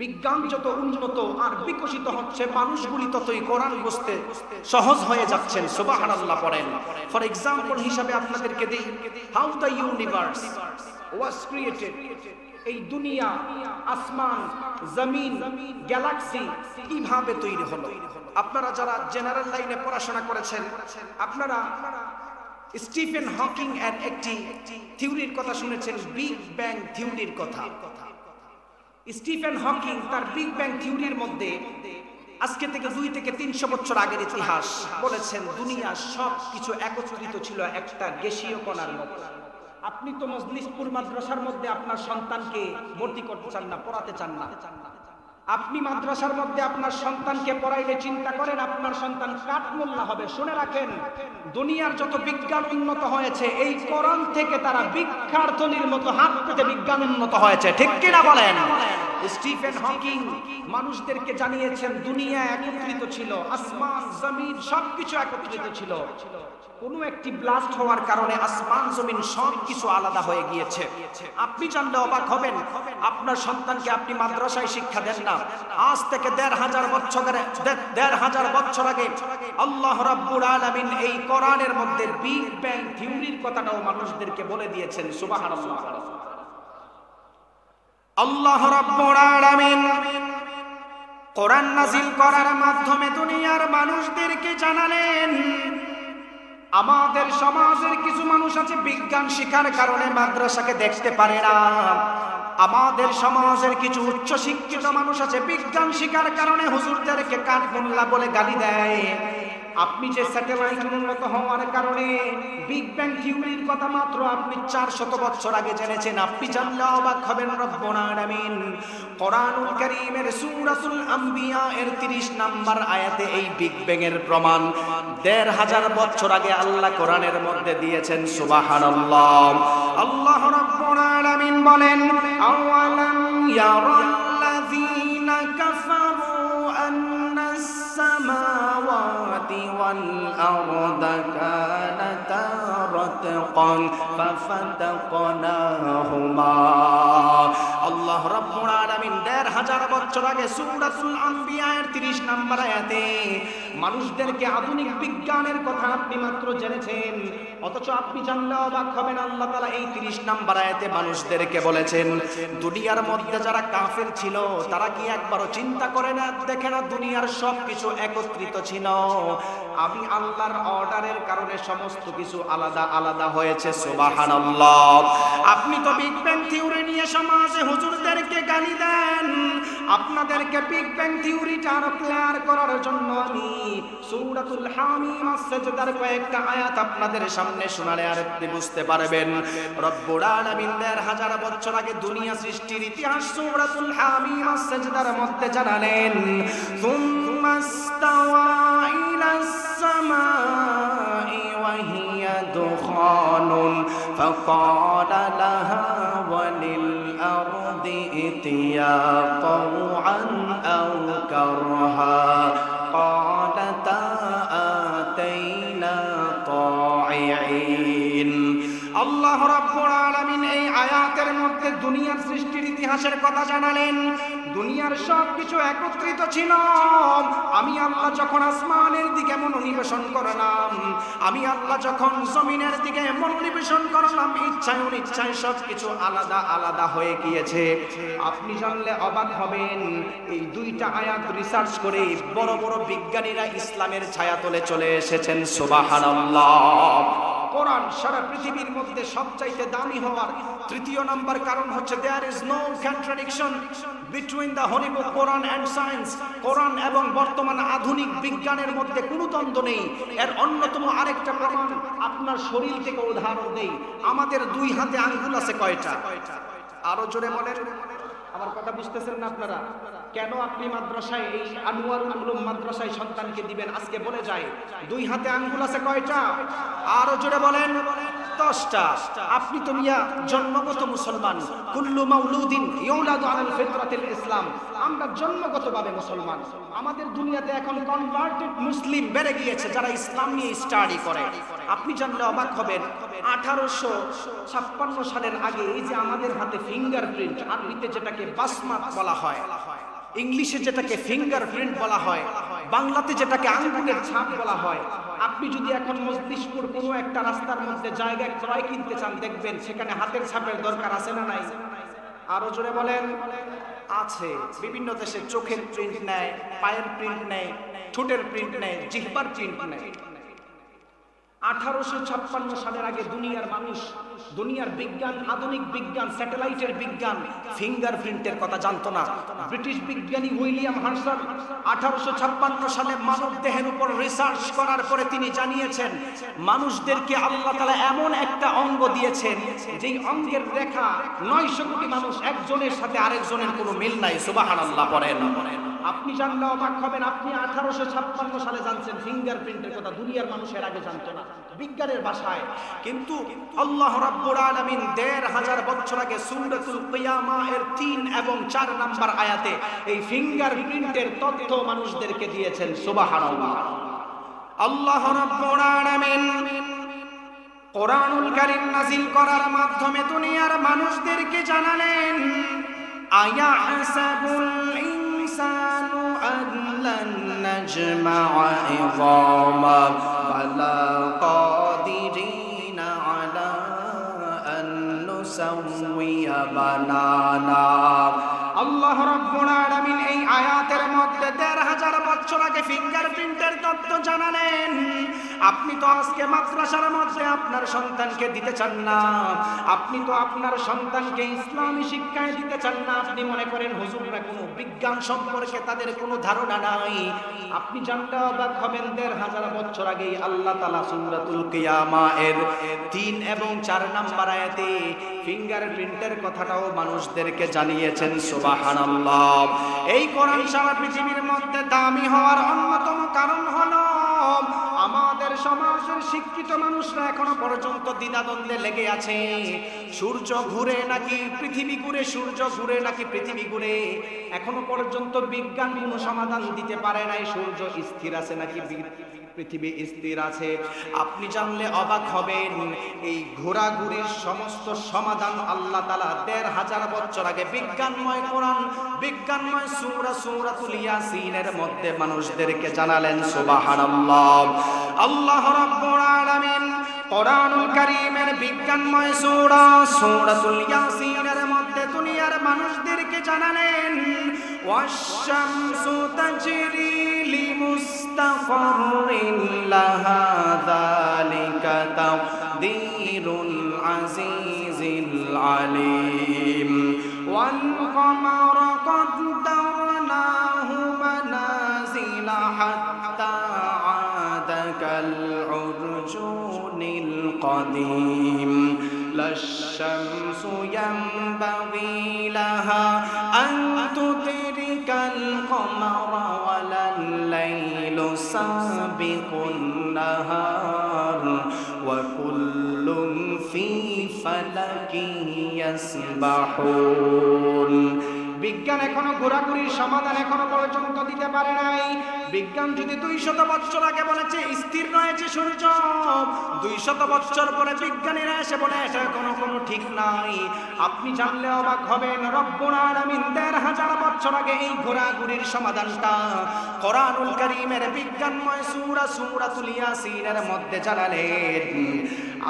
বিজ্ঞান যত উন্নত আর বিকশিত হচ্ছে, মানুষগুলি ততই কোরআন বুঝতে সহজ হয়ে যাচ্ছেন। সুবহানাল্লাহ পড়েন। ফর এক্সাম্পল হিসাবে আপনাদেরকে দেই, how the universe was created. এই দুনিয়া, আসমান, জমিন, গ্যালাক্সি কিভাবে তৈরি হলো। আপনারা যারা জেনারেল লাইনে পড়াশোনা করেছেন, আপনারা স্টিফেন হকিং এর একটি থিওরির কথা শুনেছেন, বিগ ব্যাং থিওরির কথা। স্টিফেন হকিং তার বিগ ব্যাং থিওরির মধ্যে আজকে থেকে 2 থেকে 300 বছর আগের ইতিহাস বলেছেন, দুনিয়া সব কিছু একত্রিত ছিল একটা গ্যাসীয় কণার মতো। আপনি তো মজলিসপুর মাদ্রাসার মধ্যে আপনার সন্তানকে ভর্তি করতে চান না, পড়াতে চান না। আপনি মাদ্রাসার মধ্যে আপনার সন্তানকে পড়াইলে চিন্তা করেন আপনার সন্তান কাঠমোল্লা হবে। শুনে রাখেন, দুনিয়ার যত বিজ্ঞান উন্নত হয়েছে, এই কোরআন থেকে তারা বিখ্যার্থনীর মতো হাত পেতে বিজ্ঞান উন্নত হয়েছে। ঠিক কিনা বলেন? স্টিফেন হকিং মানুষদেরকে জানিয়েছেন দুনিয়া একত্রিত ছিল, আসমান জমিন সবকিছু একত্রিত ছিল। কোনো একটি ব্লাস্ট হওয়ার কারণে আসমান জমিন সবকিছু আলাদা হয়ে গিয়েছে। আপনি জানলে অবাক হবেন, আপনার সন্তানকে আপনি মাদ্রাসায় শিক্ষা দেন না। আজ থেকে ১৫০০ বছর আগে আল্লাহ রাব্বুল আলামিন এই কোরআনের মধ্যে বিগ ব্যাং থিওরির কথাটাও মানুষদেরকে বলে দিয়েছেন। সুবহানাল্লাহ। আল্লাহ রাব্বুল আলামিন কোরআন নাযিল করার মাধ্যমে দুনিয়ার মানুষদেরকে জানালেন, আমাদের সমাজের কিছু মানুষ আছে বিজ্ঞান শিক্ষার কারণে মাদ্রাসাকে দেখতে পারে না। আমাদের সমাজের কিছু উচ্চ শিক্ষিত মানুষ আছে বিজ্ঞান শিক্ষার কারণে হুজুরদেরকে কাঠমোল্লা বলে গালি দেয়। আপনি যে স্যাটেলাইট উন্নত হওয়ার কারণে বিগ ব্যাং থিওরির কথা মাত্র আপনি 400 বছর আগে জেনেছেন, আপনি জানলে অবাক হবেন। রব্বুল আলামিন কোরআনুল কারীমের সূরাতুল আম্বিয়া এর 30 নম্বর আয়াতে এই বিগ ব্যাং এর প্রমাণ ১৫০০ বছর আগে আল্লাহ কোরআনের মধ্যে দিয়েছেন। সুবহানাল্লাহ। আল্লাহ রাব্বুল আলামিন বলেন, আওয়ালাম ইয়ারাল্লাযীনা কাফারু আন্নাস সামাওয়াতি ওয়াল আরদা কানাতা রাতকান ফাফাতাকনাহুমা। আল্লাহ রাব্বুল আলামিন ১৫০০ বছর আগে সূরাতুল আম্বিয়া এর 30 নম্বর আয়াতে মানুষদেরকে আধুনিক বিজ্ঞানের কথা আপনি মাত্র জেনেছেন, অথচ আপনি জানলে অবাক হবেন আল্লাহ তাআলা এই 30 নম্বর আয়াতে মানুষদেরকে বলেছেন দুনিয়ার মধ্যে যারা কাফের ছিল তারা কি একবারও চিন্তা করে না, দেখে না দুনিয়ার সবকিছু একত্রিত ছিল, আমি আল্লাহর অর্ডারের কারণে সমস্ত কিছু আলাদা আলাদা হয়েছে। সুবহানাল্লাহ। আপনি তো বিগ ব্যাং থিওরি নিয়ে সমাজে হুজুরদেরকে গালি দেন। আপনাদেরকে বিগ ব্যাং থিওরিটা আরো ক্লিয়ার করার জন্য আমি সূরাতুল হামিম সাজদার কয়েকটা আয়াত আপনাদের সামনে শোনালে আর আপনি বুঝতে পারবেন। রব্বুল আলামিন ১৫০০ বছর আগে দুনিয়া সৃষ্টির ইতিহাস সূরাতুল হামিম সাজদার মধ্যে জানালেন, সুম্মাস্তাওয়া ইলাস সামাই ওয়া হিয়া দুখানুন ফাকালা লাহা ওয়ালিল আরদি ইতিয়া তাওআন আও কারহা قالتا آتينا طائعين। আল্লাহ রাব্বুল আলামিন এই আয়াতের মধ্যে দুনিয়ার সৃষ্টির ইতিহাসের কথা জানালেন। দুনিয়ার সবকিছু একত্রিত ছিল, আমি আল্লাহ যখন আসমানের দিকে মনোনিবেশন করলাম, আমি আল্লাহ যখন জমিনের দিকে মনোনিবেশন করলাম, ইচ্ছায় অনিচ্ছায় সবকিছু আলাদা আলাদা হয়ে গিয়েছে। আপনি জানলে অবাক হবেন, এই 2টা আয়াত রিসার্চ করে বড় বড় বিজ্ঞানীরা ইসলামের ছায়াতলে চলে এসেছেন। সুবহানাল্লাহ। কোরআন সারা পৃথিবীর মধ্যে সবচাইতে দামি হওয়ার 3য় নম্বর কারণ হচ্ছে there is no contradiction between the holy book Quran and science। কোরআন এবং বর্তমান আধুনিক বিজ্ঞানের মধ্যে কোনো দ্বন্দ্ব নেই। এর অন্যতম আরেকটা প্রমাণ আপনার শরীর থেকে উদাহরণ দেই, আমাদের 2 হাতে আঙ্গুল আছে কয়টা? আরো জোরে বলেন, আমার কথা বুঝতেছেন না আপনারা? কেন আপনি মাদ্রাসায় এই আনোয়ারুল উলুম মাদ্রাসায় সন্তানকে দিবেন? আজকে বলে যায় 2 হাতে আঙ্গুল আছে কয়টা? আরো জোরে বলেন। 10টা। আপনি তো মিয়া জন্মগত মুসলমান, কুল্লু মাউলুদিন ইউলাদু আলাল ফিতরাতিল ইসলাম। আমরা জন্মগতভাবে মুসলমান। আমাদের দুনিয়াতে এখন কনভার্টেড মুসলিম বেড়ে গিয়েছে যারা ইসলাম নিয়ে স্টাডি করে। আপনি জানলে অবাক হবেন 1856 সালের আগে এই যে আমাদের হাতে ফিঙ্গারপ্রিন্ট, আরবিতে যেটাকে বাসমাত বলা হয়, ইংলিশে যেটাকে ফিঙ্গারপ্রিন্ট বলা হয়, বাংলাতে যেটাকে আঙ্গুলের ছাপ বলা হয়। আপনি যদি এখন মস্তিষ্কপুর কোনো একটা রাস্তার মধ্যে জায়গা ক্রয় কিনতে চান, দেখবেন সেখানে হাতের ছাপের দরকার আছে না নাই? আরো জোরে বলেন। আছে। বিভিন্ন দেশে চোখের প্রিন্ট নেয়, পায়ের প্রিন্ট নেয়, ঠোঁটের প্রিন্ট নেয়, জিহ্বার প্রিন্ট নেয়। 1856 সালের আগে দুনিয়ার মানুষ, দুনিয়ার বিজ্ঞান, আধুনিক বিজ্ঞান, স্যাটেলাইটের বিজ্ঞান, ফিঙ্গারপ্রিন্টের কথা জানতো না। ব্রিটিশ বিজ্ঞানী উইলিয়াম হার্সার 1856 সালে মানব দেহের উপর রিসার্চ করার পরে তিনি জানিয়েছেন মানুষদেরকে আল্লাহ তাআলা এমন একটা অঙ্গ দিয়েছেন যেই অঙ্গের রেখা 900 কোটি মানুষ একজনের সাথে আরেকজনের কোনো মিল নাই। সুবহানাল্লাহ পড়েন। আপনি জানলে অবাক হবেন, আপনি 1856 সালে জানছেন ফিঙ্গারপ্রিন্টের কথা, দুনিয়ার মানুষের আগে জানতো না বিজ্ঞানের ভাষায়। কিন্তু আল্লাহ রাব্বুল আলামিন 1500 বছর আগে সূরাতুল কিয়ামা এর 3 এবং 4 নাম্বার আয়াতে এই ফিঙ্গারপ্রিন্টের তথ্য মানুষদেরকে দিয়েছেন। সুবহানাল্লাহ। আল্লাহ রাব্বুল আলামিন কোরআনুল কারীম নাযিল করার মাধ্যমে দুনিয়ার মানুষদেরকে জানালেন আয়াহসাবুল ইনসানু আল্লান নাজমা'a ইযামা বালা কাদিরিনা আলা আন নুসাউইয়া বানানা। আল্লাহ রাব্বুল আলামিন এই আয়াতের মধ্যে 1500 বছর আগে ফিঙ্গারপ্রিন্টের তথ্য জানালেন। আপনি তো আজকে মাদ্রাসার মধ্যে আপনার সন্তানকে দিতে চান না, আপনি তো আপনার সন্তানকে ইসলামী শিক্ষায় দিতে চান না। আপনি মনে করেন হুজুররা কোনো বিজ্ঞান সম্পর্কে তাদের কোনো ধারণা নাই। আপনি জানলে অবাক হবেন 1500 বছর আগে আল্লাহ তাআলা সূরাতুল কিয়ামা এর 3 এবং 4 নাম্বার আয়াতে ফিঙ্গারপ্রিন্টের কথাটাও মানুষদেরকে জানিয়েছেন। সুবহানাল্লাহ। এই কোরআন সারা পৃথিবীর মধ্যে দামি হওয়ার অন্যতম কারণ হলো আমাদের সমাজের শিক্ষিত মানুষরা এখনো পর্যন্ত দ্বিধাদ্বন্দ্বে লেগে আছে। সূর্য ঘুরে নাকি পৃথিবী ঘুরে, সূর্য ঘুরে নাকি পৃথিবী ঘুরে, এখনো পর্যন্ত বিজ্ঞান কোনো সমাধান দিতে পারে নাই। সূর্য স্থির আছে নাকি পৃথিবী স্থির আছে। আপনি জানলে অবাক হবেন এই ঘোরাঘুরির সমস্ত সমাধান আল্লাহ তাআলা 1500 বছর আগে বিজ্ঞানময় কোরআন, বিজ্ঞানময় সূরাতুল ইয়াসিনের মধ্যে মানুষদেরকে জানালেন। সুবহানাল্লাহ। আল্লাহ রাব্বুল আলামিন কোরআনুল কারীমের বিজ্ঞানময় সূরাতুল ইয়াসিনের মধ্যে দুনিয়ার মানুষদেরকে জানালেন ওয়াশ-শামসু তাজরি লিমুস্তাকাররিন লাহা যালিকা তাকদীরুল আজিজিল আলীম ওয়াল কমারা কদ্দারনাহু মানাজিলা হাত্তা আদা কাল উরজুনিল কদীম লাশ-শামসু ইয়ানবাগী লাহা আন তুদরিকাল কমারা ওয়ালাল লাইলু সাবিকুন নাহার ওয়া কুল্লুন ফি ফালাকিন ইয়াসবাহুন। বিজ্ঞান এখনো ঘোরাঘুরির সমাধান এখনো পর্যন্ত দিতে পারে নাই। বিজ্ঞান যদি 200 বছর আগে বলেছে স্থির রয়েছে সূর্য, 200 বছর পরে বিজ্ঞানীরা এসে বলে এটা কোনো ঠিক নাই। আপনি জানলে অবাক হবেন রব্বুল আলামিন 1500 বছর আগে এই ঘোরাঘুরির সমাধানটা কোরআনুল কারীমের বিজ্ঞানময় সূরাতুল ইয়াসিনের মধ্যে জানালেন।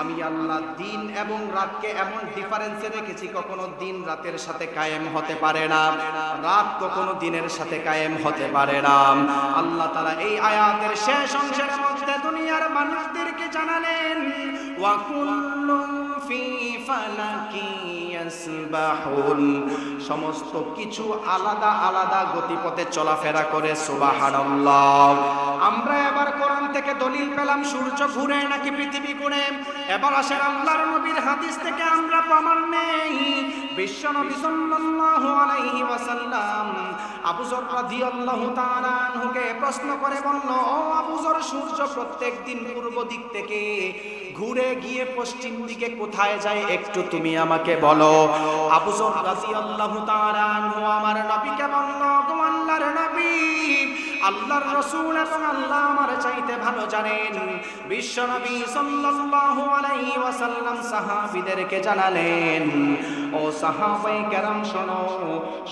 আমি আল্লাহ দিন এবং রাতকে এমন ডিফারেন্সে রেখেছি, কখনো দিন রাতের সাথে কায়েম হতে পারে না, রাত কখনো দিনের সাথে কায়েম হতে পারে না। আল্লাহ তাআলা এই আয়াতের শেষ অংশের মধ্যে দুনিয়ার মানুষদেরকে জানালেন ওয়া কুল্লুন ফি ফালাকি ইয়াসবাহুন। সমস্ত কিছু আলাদা আলাদা গতিপথে চলাফেরা করে। সুবহানাল্লাহ। আমরা এবার কোরআন থেকে দলিল পেলাম সূর্য ঘুরে নাকি পৃথিবী ঘুরে। এবার আসেন আল্লাহর নবীর হাদিস থেকে আমরা প্রমাণ নেই। বিশ্বনবী সাল্লাল্লাহু আলাইহি ওয়াসাল্লাম আবু যর রাদিয়াল্লাহু তাআলা আনহুকে প্রশ্ন করে বলল, ও আবু যর, সূর্য প্রত্যেকদিন পূর্ব দিক থেকে ঘুরে গিয়ে পশ্চিম দিকে কোথায় যায় একটু তুমি আমাকে বলো। আবু যর রাদিয়াল্লাহু তাআলা আনহু আমার নবীকে বলল, গো আল্লাহর নবী, আল্লাহর রাসূল এবং আল্লাহ আমার চাইতে ভালো জানেন। বিশ্ব নবী সাল্লাল্লাহু আলাইহি ওয়াসাল্লাম সাহাবীদেরকে জানালেন, ও সাহাবায়ে কেরাম শোনো,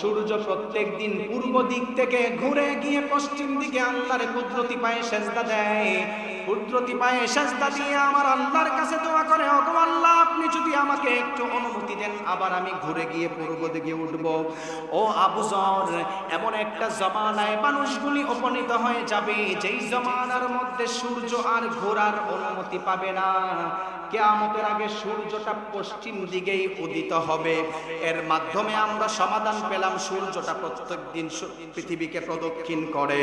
সূর্য প্রত্যেকদিন পূর্ব দিক থেকে ঘুরে গিয়ে পশ্চিম দিকে আল্লাহর কুদরতি পায়ে সেজদা দেয়। কুদরতি পায়ে সেজদা দিয়ে আমার আল্লাহর কাছে দোয়া করে, ওগো আল্লাহ, আপনি যদি আমাকে একটু অনুমতি দেন আবার আমি ঘুরে গিয়ে পূর্ব দিকে উঠব। ও আবু যর, এমন একটা জমানায় মানুষগুলি উপনীত হয়ে যাবে যেই জমানার মধ্যে সূর্য আর ঘোরার অনুমতি পাবে না। কিয়ামতের আগে সূর্যটা পশ্চিম দিকেই উদিত হবে। এর মাধ্যমে আমরা সমাধান পেলাম, সূর্যটা প্রত্যেকদিন পৃথিবীকে প্রদক্ষিণ করে।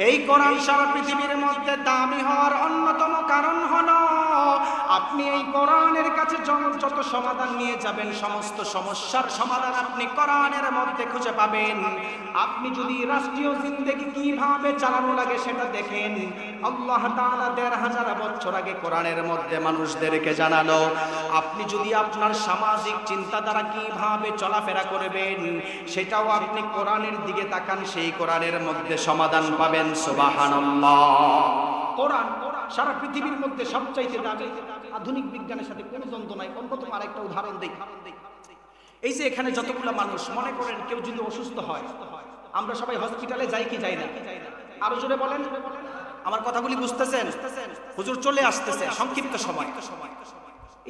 এই কোরআন সারা পৃথিবীর মধ্যে দামি হওয়ার অন্যতম কারণ হলো আপনি এই কোরআনের কাছে যত সমাধান নিয়ে যাবেন, সমস্ত সমস্যার সমাধান আপনি কোরআনের মধ্যে খুঁজে পাবেন। আপনি যদি রাষ্ট্রীয় জিন্দেগি কিভাবে চালানো লাগে সেটা দেখেন, আল্লাহ তাআলা ১৫০০ বছর আগে কোরআনের মধ্যে মানুষদেরকে জানালো। আপনি যদি আপনার সামাজিক চিন্তাধারা কিভাবে চলাফেরা করবেন সেটাও আপনি কোরআনের দিকে তাকান, সেই কোরআনের মধ্যে সমাধান পাবেন। সুবহানাল্লাহ। কোরআন সারা পৃথিবীর মধ্যে সবচাইতে দামি। আধুনিক বিজ্ঞানের সাথে কোনো দ্বন্দ্ব নাই। অন্যতম আরেকটা উদাহরণ দেই। এই যে এখানে যতগুলো মানুষ, মনে করেন কেউ যদি অসুস্থ হয়, আমরা সবাই হসপিটালে যাই কি যাই না? আরো জোরে বলেন, আমার কথাগুলি বুঝতেছেন? হুজুর চলে আসতেছে, সংক্ষিপ্ত সময়।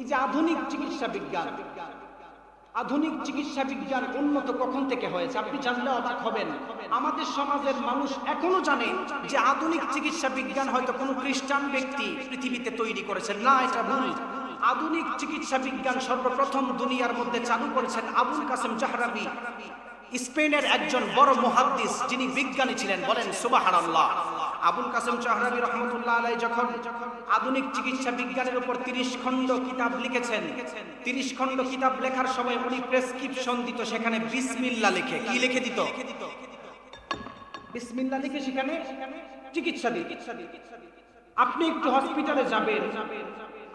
এই যে আধুনিক চিকিৎসা বিজ্ঞান, আধুনিক চিকিৎসা বিজ্ঞান উন্নত কখন থেকে হয়েছে আপনি জানলে অবাক হবেন। আমাদের সমাজের মানুষ এখনো জানে যে আধুনিক চিকিৎসা বিজ্ঞান হয়তো কোনো খ্রিস্টান ব্যক্তি পৃথিবীতে তৈরি করেছেন। না, এটা ভুল। আধুনিক চিকিৎসা বিজ্ঞান সর্বপ্রথম দুনিয়ার মধ্যে চালু করেছেন আবুল কাসেম জাহরাবি, স্পেনের একজন বড় মুহাদ্দিস, যিনি বিজ্ঞানী ছিলেন। বলেন সুবহানাল্লাহ। আবুল কাসেম জাহরাবি রাহমাতুল্লাহ আলাইহি যখন আধুনিক চিকিৎসা বিজ্ঞানের উপর 30 খণ্ড কিতাব লিখেছেন, 30 খণ্ড কিতাব লেখার সময় উনি প্রেসক্রিপশন দিত, সেখানে বিসমিল্লাহ লিখে। কি লিখে দিত? বিসমিল্লাহ লিখে সেখানে চিকিৎসা দিত। আপনি একটু হসপিটালে যাবেন,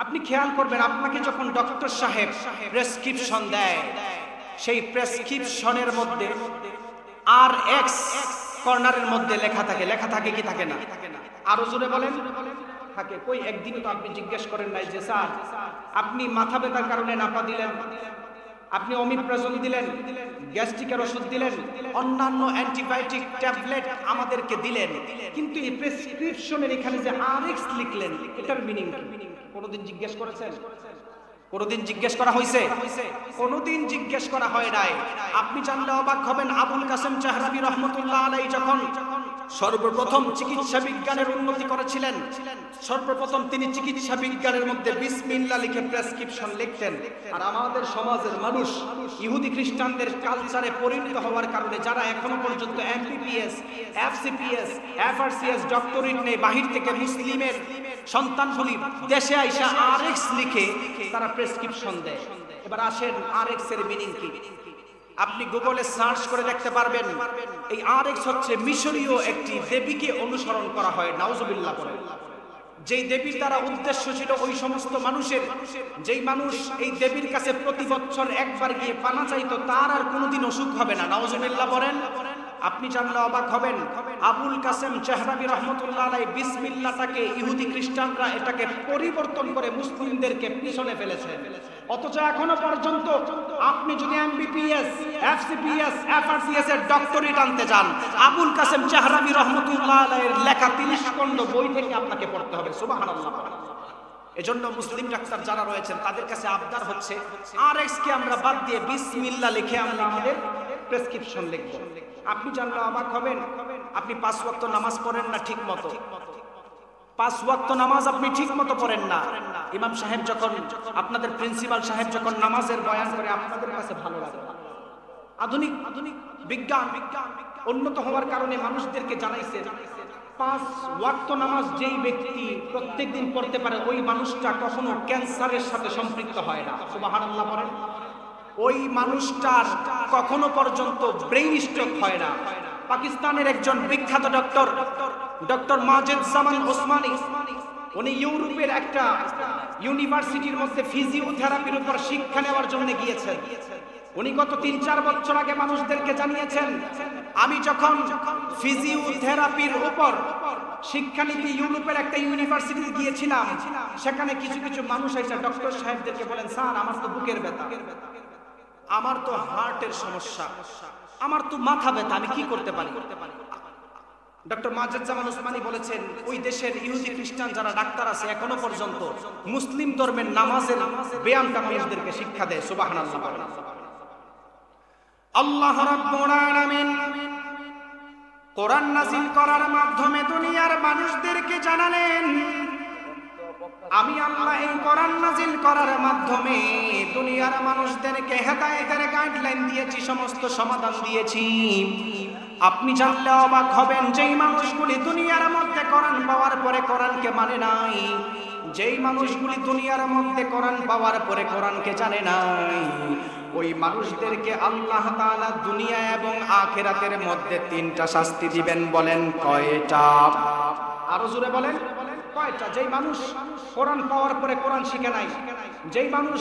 আপনি খেয়াল করবেন, আপনাকে যখন ডক্টর সাহেব প্রেসক্রিপশন দেয়, সেই প্রেসক্রিপশনের মধ্যে RX কর্নারের মধ্যে লেখা থাকে। লেখা থাকে কি থাকে না? আরো জোরে বলেন। থাকে। কই একদিনও তো আপনি জিজ্ঞেস করেন নাই যে স্যার আপনি মাথা ব্যথার কারণে নাপা দিলেন, আপনি অমিপ্রাজল দিলেন, গ্যাস্ট্রিকের ওষুধ দিলেন, অন্যান্য অ্যান্টিবায়োটিক ট্যাবলেট আমাদেরকে দিলেন, কিন্তু এই প্রেসক্রিপশনের এখানে যে RX লিখলেন, এটার মিনিং কি? কোনোদিন জিজ্ঞেস করেছেন? কোনোদিন জিজ্ঞেস করা হয়েছে? কোনোদিন জিজ্ঞেস করা হয় নাই। আপনি জানলে অবাক হবেন, আবুল কাসেম জাহরাবি রহমতুল্লাহ আলাইহি যখন সর্বপ্রথম চিকিৎসা বিজ্ঞানের উন্নতি করেছিলেন, সর্বপ্রথম তিনি চিকিৎসা বিজ্ঞানের মধ্যে বিসমিল্লাহ লিখে প্রেসক্রিপশন লিখতেন। আর আমাদের সমাজের মানুষ ইহুদি খ্রিস্টানদের কালচারে পরিণত হওয়ার কারণে যারা এখনো পর্যন্ত MBBS, FCPS, FRCS ডক্টরেট নেই, বাহির থেকে মুসলিমের সন্তানগুলি দেশে আইসা RX লিখে তারা প্রেসক্রিপশন দেয়। এবার আসেন, RX এর মিনিং কি? আপনি গুগলে সার্চ করে দেখতে পারবেন। এই RX হচ্ছে মিশরীয় একটি দেবীকে অনুসরণ করা হয়, নাউজুবিল্লাহ বলেন। যেই দেবীর দ্বারা উদ্দেশ্য ছিল ওই সমস্ত মানুষের, যেই মানুষ এই দেবীর কাছে প্রতি বছর একবার গিয়ে পানা চাইতো, তার আর কোনোদিন অসুখ হবে না, নাউজুবিল্লাহ বলেন। আপনি জানলে অবাক হবেন, আবুল কাসেম জাহরাবি রহমতুল্লাহ আলাইহি বিসমিল্লাহটাকে ইহুদি খ্রিস্টানরা এটাকে পরিবর্তন করে মুসলিমদেরকে পিছনে ফেলেছে। অথচ এখনো পর্যন্ত আপনি যদি MBBS, FCPS, FRCS এর ডক্টরেট আনতে যান, আবুল কাসেম জাহরাবি রহমতুল্লাহ আলাইহির লেখা 30 খণ্ড বই থেকে আপনাকে পড়তে হবে। সুবহানাল্লাহ। এজন্য মুসলিম ডাক্তার যারা রয়েছেন তাদের কাছে আবদার হচ্ছে RX কে আমরা বাদ দিয়ে বিসমিল্লাহ লিখে আমরা আমাদের প্রেসক্রিপশন লিখব। আপনি জানলে অবাক হবেন, আপনি 5 ওয়াক্ত নামাজ পড়েন না ঠিক মতো, 5 ওয়াক্ত নামাজ আপনি ঠিক মতো পড়েন না। ইমাম সাহেব যখন, আপনাদের প্রিন্সিপাল সাহেব যখন নামাজের বয়ান করে আপনাদের কাছে ভালো লাগে। আধুনিক বিজ্ঞান উন্নত হওয়ার কারণে মানুষদেরকে জানাইছে 5 ওয়াক্ত নামাজ যেই ব্যক্তি প্রত্যেকদিন পড়তে পারে ওই মানুষটা কখনো ক্যান্সারের সাথে সম্পৃক্ত হয় না। সুবহানাল্লাহ বলেন। ওই মানুষটার কখনো পর্যন্ত ব্রেইন স্ট্রোক হয় না। পাকিস্তানের একজন বিখ্যাত ডক্টর মাজেদ-জামান ওসমানী, উনি ইউরোপের একটা ইউনিভার্সিটির মধ্যে ফিজিওথেরাপির উপর শিক্ষা নেওয়ার জন্য গিয়েছেন। উনি গত ৩-৪ বছর আগে মানুষদেরকে জানিয়েছেন, আমি যখন ফিজিওথেরাপির উপর শিক্ষা নিতে ইউরোপের একটা ইউনিভার্সিটিতে গিয়েছিলাম, সেখানে কিছু কিছু মানুষ এসে ডক্টর সাহেবদেরকে বলেন, স্যার আমার তো বুকের ব্যথা, আমার তো হার্টের সমস্যা, আমার তো মাথা ব্যথা, আমি কি করতে পারি? ডক্টর মাজেদ-জামান ওসমানী বলেছেন, ওই দেশের ইহুদি খ্রিস্টান যারা ডাক্তার আছে এখনো পর্যন্ত মুসলিম ধর্মের নামাজের ব্যায়ামটা মানুষদেরকে শিক্ষা দেয়। সুবহানাল্লাহ। আল্লাহ রাব্বুল আলামিন কোরআন নাযিল করার মাধ্যমে দুনিয়ার মানুষদেরকে জানালেন, আমি আল্লাহ এই কোরআন নাযিল করার মাধ্যমে দুনিয়ার মানুষদেরকে হেদায়েতের গাইডলাইন দিয়েছি, সমস্ত সমাধান দিয়েছি। আপনি জানলে অবাক হবেন, যেই মানুষগুলি দুনিয়ার মধ্যে কোরআন পাওয়ার পরে কোরআনকে মানে নাই, যেই মানুষগুলি দুনিয়ার মধ্যে কোরআন পাওয়ার পরে কোরআনকে জানে নাই, ওই মানুষদেরকে আল্লাহ তাআলা দুনিয়া এবং আখিরাতের মধ্যে 3টা শাস্তি দিবেন। বলেন কয়টা? আরো জোরে বলেন কয়টা? যেই মানুষ কোরআন পাওয়ার পরে কোরআন শিখে নাই, যেই মানুষ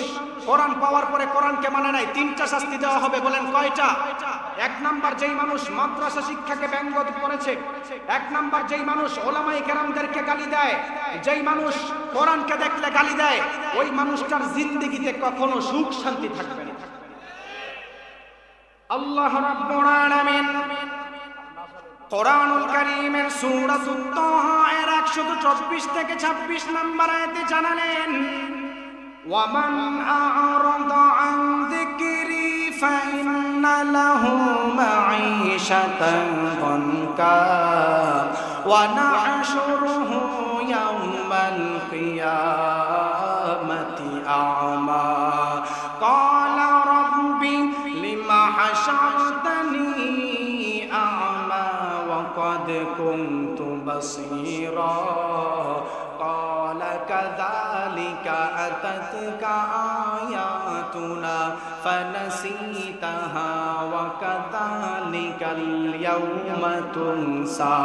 কোরআন পাওয়ার পরে কোরআনকে মানে নাই, 3টা শাস্তি দেওয়া হবে। বলেন কয়টা? 1 নাম্বার, যেই মানুষ মাদ্রাসা শিক্ষাকে ব্যঙ্গ করেছে। 1 নাম্বার, যেই মানুষ ওলামায়ে কেরামদেরকে গালি দেয়, যেই মানুষ কোরআনকে দেখলে গালি দেয়, ওই মানুষটার জিন্দেগিতে কখনো সুখ শান্তি থাকবে না। আল্লাহ রাব্বুল আলামিন কোরআনুল কারীমের সূরাতুত তাহা এর 124 থেকে 26 নম্বর আয়াতে জানালেন, ওয়ামান আ'রাদা আন যিকরি ফাইন্না লাহু মাঈশাতান দানকা ওয়া নাহশুরুহু ইয়াওমাল কিয়ামাতি আ'মা ক্বালা রাব্বি লিমা হাশারতানি আ'মা ওয়া ক্বাদ কুনতু বাসীরা ক্বালা কাযালিকা আতাতকা আয়াতুনা ফানাসীতাহা ওয়া কাযালিকাল ইয়াওমা তুনসা।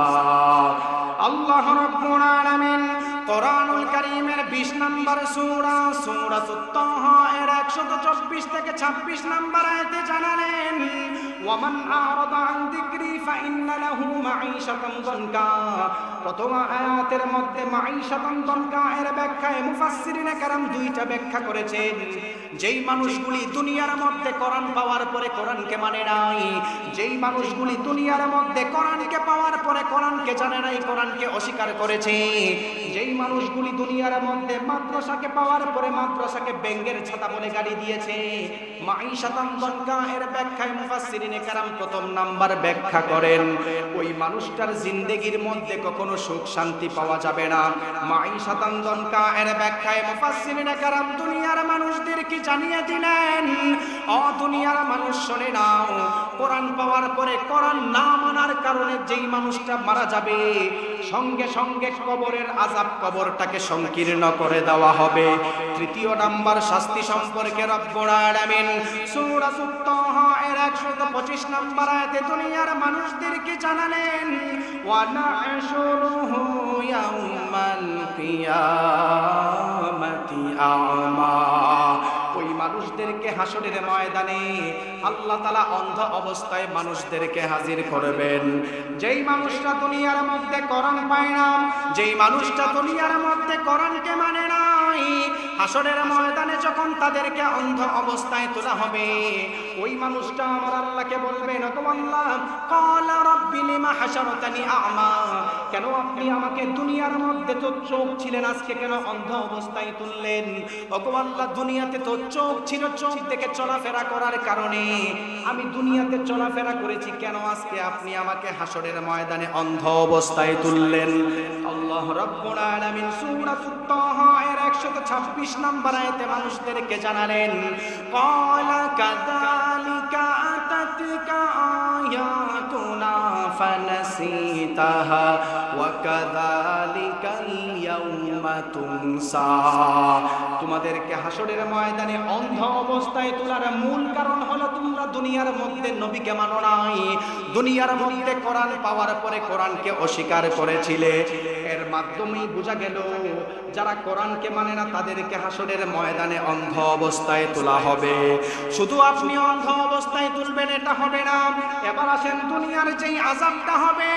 আল্লাহ রাব্বুল আলামিন কোরআনুল কারীমের 20 নম্বর সূরা সূরাতুত তাহা এর 124 থেকে 26 নম্বর আয়াতে জানালেন, ওয়ামান আ'রাদা আন যিকরি ফাইন্না লাহু মাঈশাতান দানকা। প্রথম আয়াতের মধ্যে মাঈশাতান দানকা এর ব্যাখ্যায় মুফাসসিরিনে কেরাম 2টা ব্যাখ্যা করেছেন। যেই মানুষগুলি দুনিয়ার মধ্যে কোরআন পাওয়ার পরে কোরআনকে মানে নাই, যেই মানুষগুলি দুনিয়ার মধ্যে কোরআনকে পাওয়ার পরে কোরআনকে জানে নাই, কোরআনকে অস্বীকার করেছে, যেই মানুষগুলি দুনিয়ার মধ্যে মাদ্রাসাকে পাওয়ার পরে মাদ্রাসাকে ব্যঙ্গের ছাতা বলে গালি দিয়েছে, মাঈশাতান দানকা এর ব্যাখ্যায় মুফাসসিরিনে কেরাম প্রথম নাম্বার ব্যাখ্যা করেন, ওই মানুষটার জিন্দেগির মধ্যে কখনো সুখ শান্তি পাওয়া যাবে না। মাঈশাতান দানকা এর ব্যাখ্যায় মুফাসসিরিনে কেরাম দুনিয়ার মানুষদেরকে জানিয়ে দিলেন, ও দুনিয়ার মানুষ শুনে নাও, কোরআন পাওয়ার পরে কোরআন না মানার কারণে যেই মানুষটা মারা যাবে, সঙ্গে সঙ্গে কবরের আযাব, কবরটাকে সংকীর্ণ করে দেওয়া হবে। তৃতীয় নাম্বার শাস্তি সম্পর্কে রব্বুল আলামিন সূরাতুত তাহা এর 125 নম্বর আয়াতে দুনিয়ার মানুষদেরকে জানালেন, ওয়া নাহশুরুহু ইয়াওমাল কিয়ামাতি আ'মা। ওই মানুষদেরকে হাসরের ময়দানে আল্লাহ তাআলা অন্ধ অবস্থায় মানুষদেরকে হাজির করবেন। যেই মানুষটা দুনিয়ার মধ্যে কোরআন পায় না, যেই মানুষটা দুনিয়ার মধ্যে কোরআনকে মানে নাই, হাসরের ময়দানে যখন তাদেরকে অন্ধ অবস্থায় তোলা হবে, ওই মানুষটা আমার আল্লাহকে বলবেন, ওগো আল্লাহ, ক্বালা রাব্বি লিমা হাশারতানি আ'মা, কেন আপনি আমাকে দুনিয়ার মধ্যে তো চোখ ছিলেন, আজকে কেন অন্ধ অবস্থায় তুললেন? ওগো আল্লাহ, দুনিয়াতে তো চোখ ছিল, চোখ দেখে চলাফেরা করার কারণে আমি দুনিয়াতে চলাফেরা করেছি, কেন আজকে আপনি আমাকে হাসরের ময়দানে অন্ধ অবস্থায় তুললেন? আল্লাহ রাব্বুল আলামিন সূরাতুত তাহা এর 126 নম্বর আয়াতে মানুষদেরকে জানালেন, ক্বালা কাযালিকা আতাতকা আয়াতুনা فنسيتها وكذلك اليوم تنسى তোমাদেরকে হাসরের ময়দানে অন্ধ অবস্থায় তোলার মূল কারণ হলো তোমরা দুনিয়ার মধ্যে নবীকে মানো নাই, দুনিয়ার মধ্যে কোরআন পাওয়ার পরে কোরআনকে অস্বীকার করেছিলে। এর মাধ্যমেই বোঝা গেল যারা কোরআনকে মানে না তাদেরকে হাসরের ময়দানে অন্ধ অবস্থায় তোলা হবে। শুধু আপনি অন্ধ অবস্থায় তুলবেন এটা হবে না, এবার আসেন দুনিয়ার যেই আযাবটা হবে।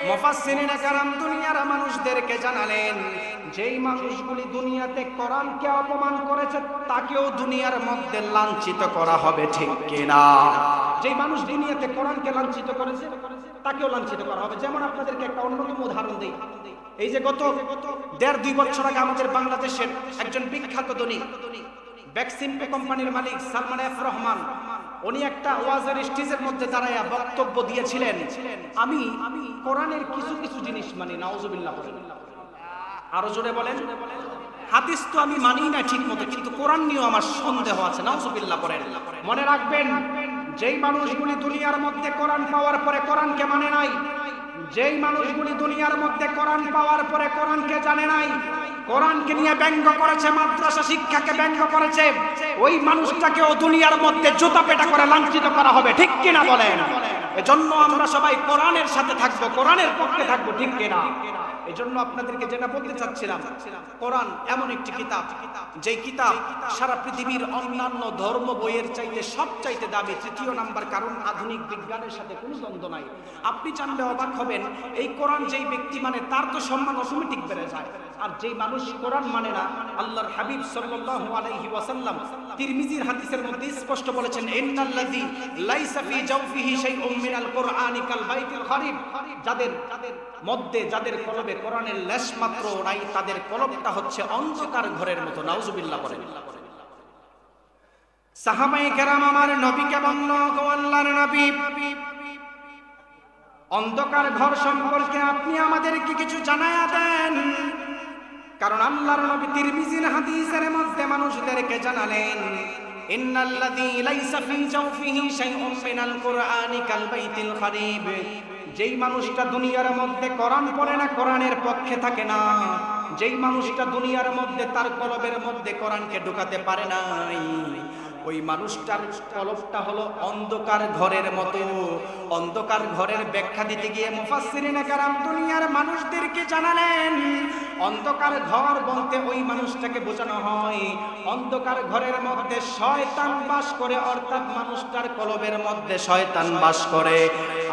মুফাসসিরিনে কেরাম দুনিয়ার মানুষদেরকে জানালেন যেই মানুষগুলি দুনিয়াতে কোরআনকে অপমান করেছে তাকেও দুনিয়ার মধ্যে লাঞ্ছিত করা হবে, ঠিক কিনা? যেই মানুষ দুনিয়াতে কোরআনকে লাঞ্ছিত করেছে তাকেও লাঞ্ছিত করা হবে। যেমন আপনাদেরকে একটা অন্যতম উদাহরণ দিই। এই যে গত 1.5-2 বছর আগে আমাদের বাংলাদেশের একজন বিখ্যাত ধনী ভ্যাকসিনপে কোম্পানির মালিক সালমান এফ রহমান, উনি একটা ওয়াজের স্টেজের মধ্যে দাঁড়ায়া বক্তব্য দিয়েছিলেন, আমি কোরআনের কিছু কিছু জিনিস মানি। নাউজুবিল্লাহ বলেন, আরো জোরে বলেন। হাদিস তো আমি মানি না ঠিক মতো, কিন্তু কোরআন নিয়েও আমার সন্দেহ আছে। নাউজুবিল্লাহ বলেন। মনে রাখবেন যেই মানুষগুলি দুনিয়ার মধ্যে কোরআন পাওয়ার পরে কোরআনকে মানে নাই, যেই মানুষগুলি দুনিয়ার মধ্যে কোরআন পাওয়ার পরে কোরআনকে জানে নাই, কোরআনকে নিয়ে ব্যঙ্গ করেছে, মাদ্রাসা শিক্ষাকে ব্যঙ্গ করেছে, ওই মানুষটাকেও দুনিয়ার মধ্যে জুতা পেটা করে লাঞ্ছিত করা হবে, ঠিক কিনা বলেন? এজন্য আমরা সবাই কোরআনের সাথে থাকবো, কোরআনের পক্ষে থাকবো, ঠিক কিনা? এজন্য আপনাদেরকে যেটা বলতে চাচ্ছিলাম, কোরআন এমন একটি কিতাব যেই কিতাব সারা পৃথিবীর অন্যান্য ধর্ম বইয়ের চাইতে সবচাইতে দামি। 3য় নাম্বার কারণ আধুনিক বিজ্ঞানের সাথে কোনো দ্বন্দ্ব নাই। আপনি জানলে অবাক হবেন, এই কোরআন যেই ব্যক্তি মানে তার তো সম্মান অটোমেটিক বেড়ে যায়। আর যেই মানুষ কোরআন মানে না, আল্লাহর হাবিব সাল্লাল্লাহু আলাইহি ওয়াসাল্লাম তিরমিজির হাদিসের মধ্যে স্পষ্ট বলেছেন, ইন্নাল্লাযী লাইসা ফি জাওফিহি শাইউম মিনাল কুরআনি কাল বাইতিল খারিব, যাদের মধ্যে যাদের কলবে কোরআনের লেশ মাত্র নাই তাদের কলবটা হচ্ছে অন্ধকার ঘরের মতো। নাউজুবিল্লাহ বলেন। সাহাবায়ে কেরাম আমার নবীকে বলল, গো আল্লাহর নবী, অন্ধকার ঘর সম্পর্কে আপনি আমাদেরকে কিছু জানায়া দেন। কারণ আল্লাহর নবী তিরমিজির হাদিসের মধ্যে মানুষদেরকে জানালেন, ইন্নাল্লাযী লাইসা ফি জাওফিহি শাইউম মিনাল কুরআনি কাল বাইতিল খারিব, যেই মানুষটা দুনিয়ার মধ্যে কোরআন পড়ে না, কোরআনের পক্ষে থাকে না, যেই মানুষটা দুনিয়ার মধ্যে তার কলবের মধ্যে কোরআনকে ঢোকাতে পারে নাই, ওই মানুষটার কলবটা হলো অন্ধকার ঘরের মতো। অন্ধকার ঘরের ব্যাখ্যা দিতে গিয়ে মুফাসসিরিনে কেরাম দুনিয়ার মানুষদেরকে জানালেন, অন্ধকার ঘর বলতে ওই মানুষটাকে বোঝানো হয় অন্ধকার ঘরের মধ্যে শয়তান বাস করে, অর্থাৎ মানুষটার কলবের মধ্যে শয়তান বাস করে।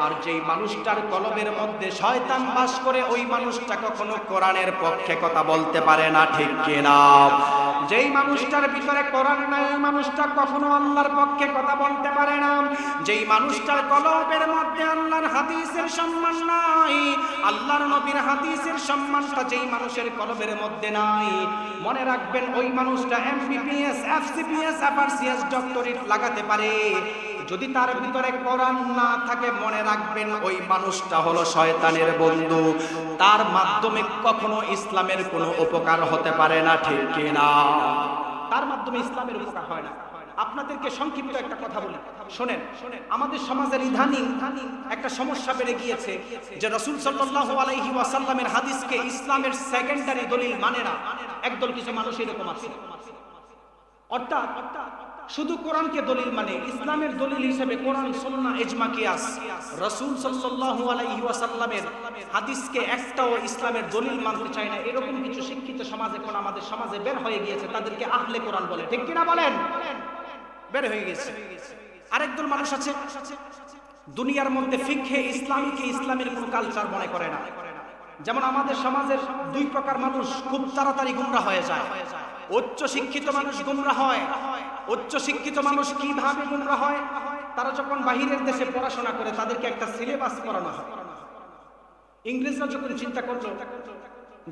আর যেই মানুষটার কলবের মধ্যে শয়তান বাস করে ওই মানুষটা কখনো কোরআনের পক্ষে কথা বলতে পারে না, ঠিক কিনা? যেই মানুষটার ভিতরে কোরআন নাই ওই মানুষটা কখনো আল্লাহর পক্ষে কথা বলতে পারে না। যেই মানুষটার কলবের মধ্যে আল্লাহর হাদিসের সম্মান নাই, আল্লাহর নবীর হাদিসের সম্মানটা যেই মানুষের কলবের মধ্যে নাই, মনে রাখবেন ওই মানুষটা এমবিবিএস, এফসিপিএস, এফআরসিএস ডক্টরেট লাগাতে পারে, যদি তার ভিতরে কোরআন না থাকে মনে রাখবেন ওই মানুষটা হলো শয়তানের বন্ধু। তার মাধ্যমে কখনো ইসলামের কোনো উপকার হতে পারে না, ঠিক কিনা? তার মাধ্যমে ইসলামের উপকার হয় না। আপনাদেরকে সংক্ষিপ্ত একটা কথা বলি, শোনেন। আমাদের সমাজের ইদানিং একটা সমস্যা বেড়ে গিয়েছে যে রাসূল সাল্লাল্লাহু আলাইহি ওয়াসাল্লামের হাদিসকে ইসলামের সেকেন্ডারি দলিল মানে না। একদল কিছু মানুষ এরকম আছে, অর্থাৎ শুধু কোরআনকে দলিল মানে, ইসলামের দলিল হিসেবে কোরআন, সুন্নাহ, ইজমা, কিয়াস, রাসূল সাল্লাল্লাহু আলাইহি ওয়াসাল্লামের হাদিসকে একটাও ইসলামের দলিল মানতে চায় না। এরকম কিছু শিক্ষিত সমাজ এখন আমাদের সমাজে বের হয়ে গিয়েছে, তাদেরকে আহলে কোরআন বলে, ঠিক কিনা বলেন? বের হয়ে গেছে। আরেকদল মানুষ আছে দুনিয়ার মধ্যে ফিকহে ইসলামীকে ইসলামের কোনো কালচার মনে করে না। যেমন আমাদের সমাজের 2 প্রকার মানুষ খুব তাড়াতাড়ি গুমরা হয়ে যায়। উচ্চ শিক্ষিত মানুষ গুমরা হয়। উচ্চ শিক্ষিত মানুষ কিভাবে গুমরা হয়? তারা যখন বাহিরের দেশে পড়াশোনা করে তাদেরকে একটা সিলেবাস পড়ানো হয়। ইংরেজরা যখন চিন্তা করলো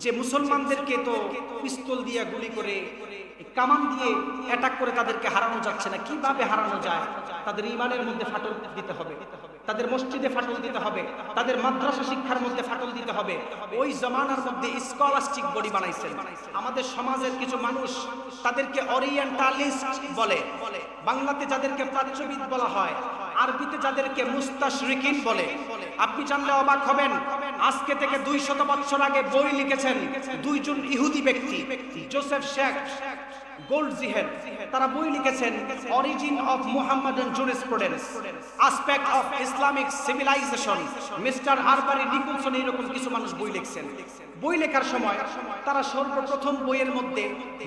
যে মুসলমানদেরকে তো পিস্তল দিয়ে গুলি করে, কামান দিয়ে অ্যাটাক করে তাদেরকে হারানো যাচ্ছে না, কিভাবে হারানো যায়? তাদের ঈমানের মধ্যে ফাটল দিতে হবে, তাদের মসজিদে ফাটল দিতে হবে, তাদের মাদ্রাসা শিক্ষার মধ্যে ফাটল দিতে হবে। ওই জমানার মধ্যে স্কলাস্টিক বডি বানাইছেন। আমাদের সমাজের কিছু মানুষ তাদেরকে ওরিয়েন্টালিস্ট বলে, বাংলাতে যাদেরকে প্রাচ্যবিদ বলা হয়, আরবিতে যাদেরকে মুস্তাশরিকিন বলে। আপনি জানলে অবাক হবেন, আজকে থেকে 200 বছর আগে বই লিখেছেন দুইজন ইহুদি ব্যক্তি, জোসেফ শেখ, গোল্ডজিহেড। তারা বই লিখেছেন origin of Muhammadan jurisprudence, aspect of Islamic civilization. Mister Arberry Nicholson এরকম কিছু মানুষ বই লিখছেন। বই লেখার সময় তারা সর্বপ্রথম বইয়ের মধ্যে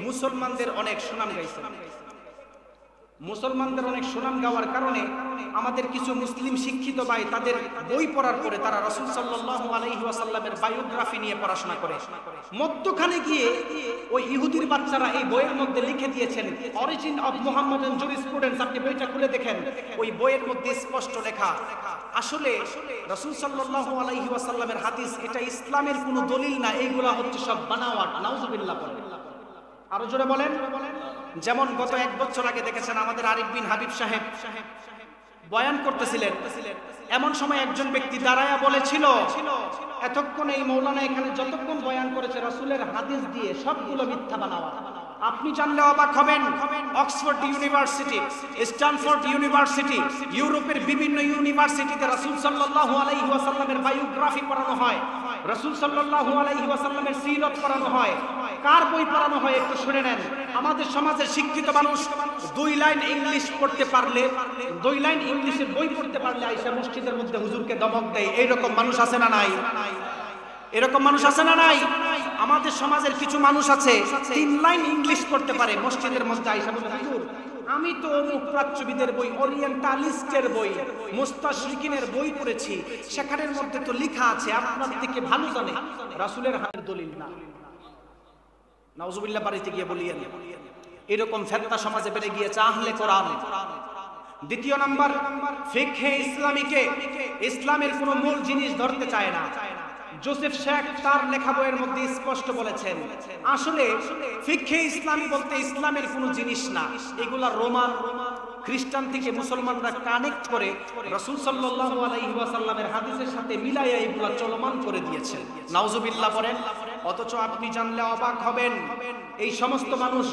মুসলমানদের অনেক সুনাম গাইছেন। মুসলমানদের অনেক সুনাম গাওয়ার কারণে আমাদের কিছু মুসলিম শিক্ষিত ভাই তাদের বই পড়ার পরে তারা রাসূল সাল্লাল্লাহু আলাইহি ওয়াসাল্লামের বায়োগ্রাফি নিয়ে পড়াশোনা করে। মধ্যখানে গিয়ে ওই ইহুদির বাচ্চারা এই বইয়ের মধ্যে লিখে দিয়েছেন অরিজিন অফ মুহাম্মাদান জুরিসপ্রুডেন্স। আপনি বইটা খুলে দেখেন, ওই বইয়ের মধ্যে স্পষ্ট লেখা আসলে রাসূল সাল্লাল্লাহু আলাইহি ওয়াসাল্লামের হাদিস, এটা ইসলামের কোনো দলিল না, এইগুলা হচ্ছে সব বানাওয়াট। নাউজুবিল্লাহ বলেন, আরো জোরে বলেন। যেমন গত 1 বছর আগে দেখেছেন আমাদের আরিফ বিন হাবিব সাহেব বয়ান করতেছিলেন, এমন সময় একজন ব্যক্তি দাঁড়ায়া বলেছিল এতক্ষণ এই মৌলানা এখানে যতক্ষণ বয়ান করেছে রাসূলের হাদিস দিয়ে সবগুলো মিথ্যা বানাওয়া। আপনি জানলে অবাক হবেন, অক্সফোর্ড ইউনিভার্সিটি, স্ট্যানফোর্ড ইউনিভার্সিটি, ইউরোপের বিভিন্ন ইউনিভার্সিটিতে রাসূল সাল্লাল্লাহু আলাইহি ওয়াসাল্লামের বায়োগ্রাফি পড়ানো হয়, রাসূল সাল্লাল্লাহু আলাইহি ওয়াসাল্লামের সিরাত পড়ানো হয়। কার বই পড়ানো হয় একটু শুনে নেন। আমাদের সমাজের শিক্ষিত মানুষ 2 লাইন ইংলিশ পড়তে পারলে, 2 লাইন ইংলিশের বই পড়তে পারলে আয়েশা মসজিদের মধ্যে হুজুরকে ধমক দেয়। এইরকম মানুষ আছে না নাই? এরকম মানুষ আছে না নাই? আমাদের সমাজের কিছু মানুষ আছে 3 লাইন ইংলিশ পড়তে পারে, মসজিদের মধ্যে আয়েশা বলে হুজুর আমি তো অমুক প্রাচ্যবিদের বই, ওরিয়েন্টালিস্টের বই, মুস্তাশরিকিনের বই পড়েছি, সেখানের মধ্যে তো লেখা আছে আপনার থেকে ভালো জানে রাসূলের হাতের দলিল না। নাউজুবিল্লাহ বাড়িতে গিয়ে বলিয়েন। এরকম ফেতনা সমাজে বেড়ে গিয়েছে আহলে কোরআন। দ্বিতীয় নাম্বার, ফিকহে ইসলামীকে ইসলামের কোনো মূল জিনিস ধরতে চায় না। জোসেফ শেখ তার লেখা বইয়ের মধ্যে স্পষ্ট বলেছেন আসলে ফিকহে ইসলামী বলতে ইসলামের কোনো জিনিস না, এগুলা রোমান খ্রিস্টান থেকে মুসলমানরা কানেক্ট করে রাসূল সাল্লাল্লাহু আলাইহি ওয়াসাল্লামের হাদিসের সাথে মিলাইয়া এগুলা চলমান করে দিয়েছেন। নাউজুবিল্লাহ বলেন। অথচ আপনি জানলে অবাক হবেন, এই সমস্ত মানুষ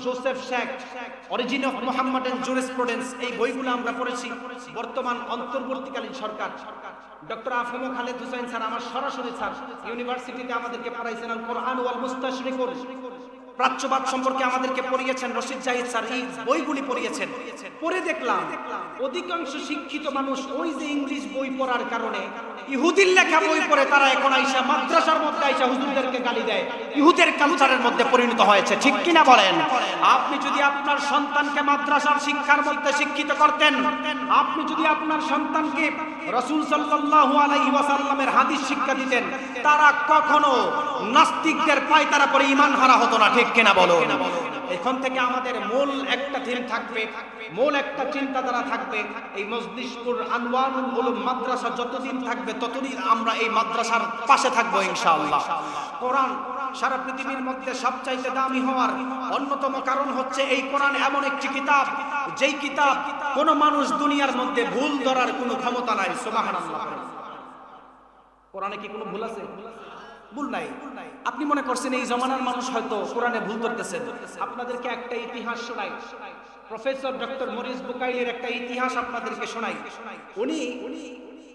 Joseph Schacht, origin of Muhammadan jurisprudence, এই বইগুলো আমরা পড়েছি। বর্তমান অন্তর্বর্তীকালীন সরকার ডক্টর আফম খালেদ হুসাইন স্যার, আমার সরাসরি স্যার, ইউনিভার্সিটিতে আমাদেরকে পড়াইছেন আল কোরআন ওয়াল মুস্তাশরিকুন, প্রাচ্যবাদ সম্পর্কে আমাদেরকে পড়িয়েছেন রশিদ জাহিদ স্যার, এই বইগুলি পড়িয়েছেন। পড়ে দেখলাম অধিকাংশ শিক্ষিত মানুষ ওই যে ইংলিশ বই পড়ার কারণে ইহুদির লেখা বই পড়ে তারা এখন আইসা মাদ্রাসার মধ্যে আইসা হুজুরদেরকে গালি দেয়, ইহুদের কালচারের মধ্যে পরিণত হয়েছে। ঠিক কিনা বলেন? আপনি যদি আপনার সন্তানকে মাদ্রাসার শিক্ষার মধ্যে শিক্ষিত করতেন, আপনি যদি আপনার সন্তানকে রাসূল সাল্লাল্লাহু আলাইহি ওয়াসাল্লামের হাদিস শিক্ষা দিতেন, তারা কখনো নাস্তিকদের পায়তারা পরে ঈমান হারা হতো না। ঠিক কিনা বলো? এখন থেকে আমাদের মূল একটা থিম থাকবে, মূল একটা চিন্তাধারা থাকবে, এই মজলিসপুর আনওয়ারুল উলুম মাদ্রাসা যতদিন থাকবে ততদিন আমরা এই মাদ্রাসার পাশে থাকবো ইনশাআল্লাহ। কোরআন সারা পৃথিবীর মধ্যে সবচাইতে দামি হওয়ার অন্যতম কারণ হচ্ছে এই কোরআন এমন একটি কিতাব, যেই কিতাব কোন মানুষ দুনিয়ার মধ্যে ভুল ধরার কোনো ক্ষমতা নাই। সুবহানাল্লাহ। কোরআনে কি কোনো ভুল আছে? ভুল নাই। আপনি মনে করছেন এই জমানার মানুষ হয়তো কোরআনে ভুল ধরতেছেন। আপনাদেরকে একটা ইতিহাস শোনাই, প্রফেসর ডক্টর মরিস বুকাইলের একটা ইতিহাস আপনাদেরকে শোনাই। উনি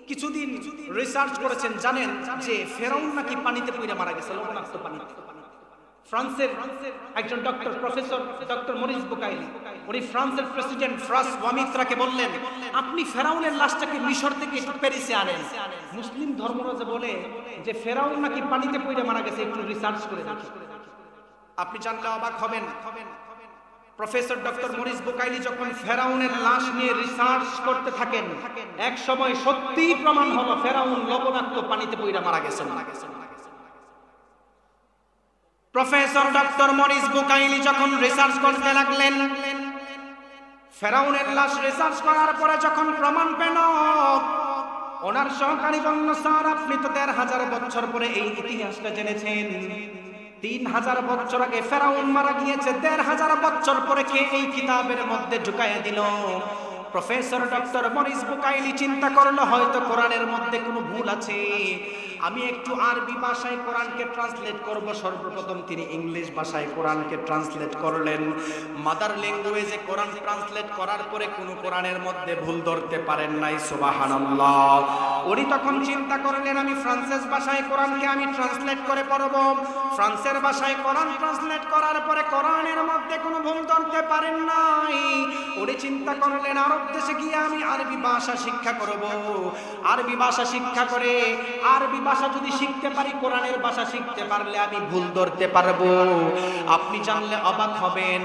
কিছুদিন রিসার্চ করেছেন, জানেন যে ফেরাউন নাকি পানিতে পড়ে মারা গেছে, লবণাক্ত পানিতে। ফ্রান্সের একজন doctor, professor doctor Morris Bucaille, উনি ফ্রান্সের প্রেসিডেন্ট ফ্রান্স ওয়ামিত্রাকে বললেন আপনি ফেরাউনের লাশটাকে মিশর থেকে একটু প্যারিসে আনেন। মুসলিম ধর্মরাজ বলে যে ফেরাউন নাকি পানিতে পড়ে মারা গেছে, একটু রিসার্চ করে দেখি। আপনি জানলে অবাক হবেন, প্রফেসর ডক্টর মরিস বুকাইলি যখন ফেরাউনের লাশ নিয়ে রিসার্চ করতে থাকেন, এক সময় সত্যিই প্রমাণ হলো ফেরাউন লবণাক্ত পানিতে পড়ে মারা গেছে। প্রফেসর ডক্টর মরিস বুকাইলি যখন রিসার্চ করতে লাগলেন, ফেরাউনের লাশ রিসার্চ করার পরে যখন প্রমাণ পেল, ওনার সহকারী বলল স্যার আপনি তো ১৫০০ বছর পরে এই ইতিহাসটা জেনেছেন। ৩০০০ বছর আগে ফেরাউন মারা গিয়েছে, ১৫০০ বছর পরে কে এই কিতাবের মধ্যে ঢুকাইয়া দিল? প্রফেসর ডক্টর মরিস বুকাইলি চিন্তা করলো হয়তো কোরআনের মধ্যে কোনো ভুল আছে, আমি একটু আরবি ভাষায় কোরআনকে ট্রান্সলেট করব। সর্বপ্রথম তিনি ইংলিশ ভাষায় কোরআনকে ট্রান্সলেট করলেন। মাদার ল্যাঙ্গুয়েজে কোরআন ট্রান্সলেট করার পরে কোনো কোরআনের মধ্যে ভুল ধরতে পারেন নাই। সুবহানাল্লাহ। উনি তখন চিন্তা করলেন আমি ফ্রান্সেস ভাষায় কোরআনকে আমি ট্রান্সলেট করে পড়ব। ফ্রান্সের ভাষায় কোরআন ট্রান্সলেট করার পরে কোরআনের মধ্যে কোনো ভুল ধরতে পারেন নাই। উনি চিন্তা করলেন আরব দেশে গিয়ে আমি আরবি ভাষা শিক্ষা করব। আরবি ভাষা শিক্ষা করে আরবি ভাষা যদি শিখতে পারি, কোরআনের ভাষা শিখতে পারলে আমি ভুল ধরতে পারবো। আপনি জানলে অবাক হবেন,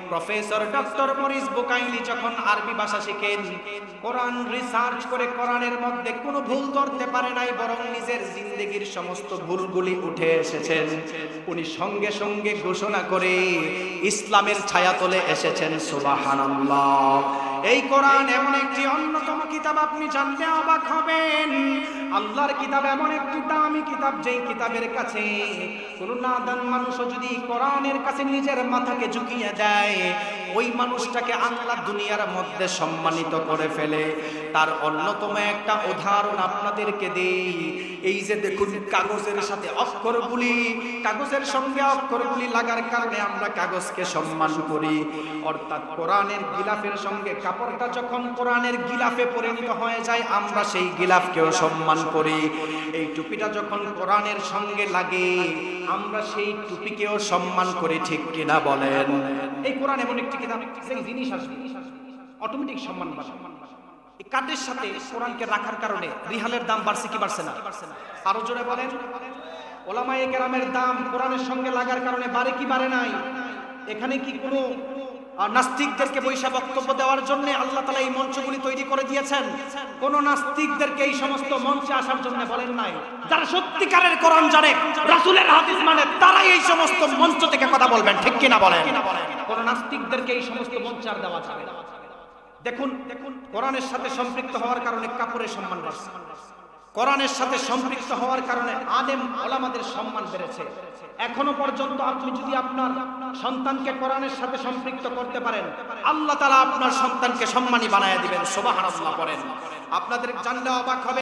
প্রফেসর ডক্টর মরিস বুকাইলি যখন আরবি ভাষা শিখেন, কোরআন রিসার্চ করে কোরআনের মধ্যে কোনো ভুল ধরতে পারে নাই, বরং নিজের জিন্দেগির সমস্ত ভুলগুলি উঠে এসেছেন। উনি সঙ্গে সঙ্গে ঘোষণা করে ইসলামের ছায়াতলে এসেছেন। সুবহানাল্লাহ। এই কোরআন এমন একটি অন্যতম কিতাব, আপনি জানলে অবাক হবেন। আল্লাহর কিতাব এমন একটি দামি কিতাব, যেই কিতাবের কাছে কোন নাদান মানুষও যদি কোরআনের কাছে নিজের মাথাকে ঝুঁকিয়ে দেয়, ওই মানুষটাকে আল্লাহ দুনিয়ার মধ্যে সম্মানিত করে ফেলে। তার অন্যতম একটা উদাহরণ আপনাদেরকে দেই। এই যে দেখুন কাগজের সাথে অক্ষরগুলি, কাগজের সঙ্গে অক্ষরগুলি লাগার কারণে আমরা কাগজকে সম্মান করি। অর্থাৎ কোরআনের গিলাফের সঙ্গে কাপড়টা যখন কোরআনের গিলাফে পরিণত হয়ে যায়, আমরা সেই গিলাফকেও সম্মান করি। এই টুপিটা যখন কোরআনের সঙ্গে লাগে, আমরা সেই টুপিকেও সম্মান করি। ঠিক কিনা বলেন? এই কোরআন এমন একটি কিতাব, সেই জিনিস আসবে অটোমেটিক সম্মান পাবে। এই কাঠের সাথে কোরআনকে রাখার কারণে রিহালের দাম বাড়ছে কি বাড়ছে না? আরো জোরে বলেন। ওলামায়ে কেরামের দাম কোরআনের সঙ্গে লাগার কারণে বাড়ে কি বাড়ে নাই? এখানে কি কোনো নাস্তিকদেরকে বৈশা বক্তব্য দেওয়ার জন্য আল্লাহ তাআলা এই মঞ্চগুলি তৈরি করে দিয়েছেন? কোন নাস্তিকদেরকে এই সমস্ত মঞ্চে আসার জন্য বলেন নাই। যারা সত্যিকারের কোরআন জানে, রাসূলের হাদিস মানে, তারাই এই সমস্ত মঞ্চ থেকে কথা বলবেন। ঠিক কিনা বলেন? কোন নাস্তিকদেরকে এই সমস্ত মঞ্চে আর দেওয়া যাবে না। দেখুন কোরআনের সাথে সম্পৃক্ত হওয়ার কারণে কাপড়ের সম্মান বাড়ছে। কোরআনের সাথে সম্পৃক্ত হওয়ার কারণে আলেম ওলামাদের সম্মান বেড়েছে। এখনো পর্যন্ত আপনি যদি আপনার সন্তানকে কোরআনের সাথে সম্পৃক্ত করতে পারেন, আল্লাহ তাআলা আপনার সন্তানকে সম্মানী বানায় দিবেন। সুবহানাল্লাহ। পড়েন, আপনাদের জানলে অবাক হবে।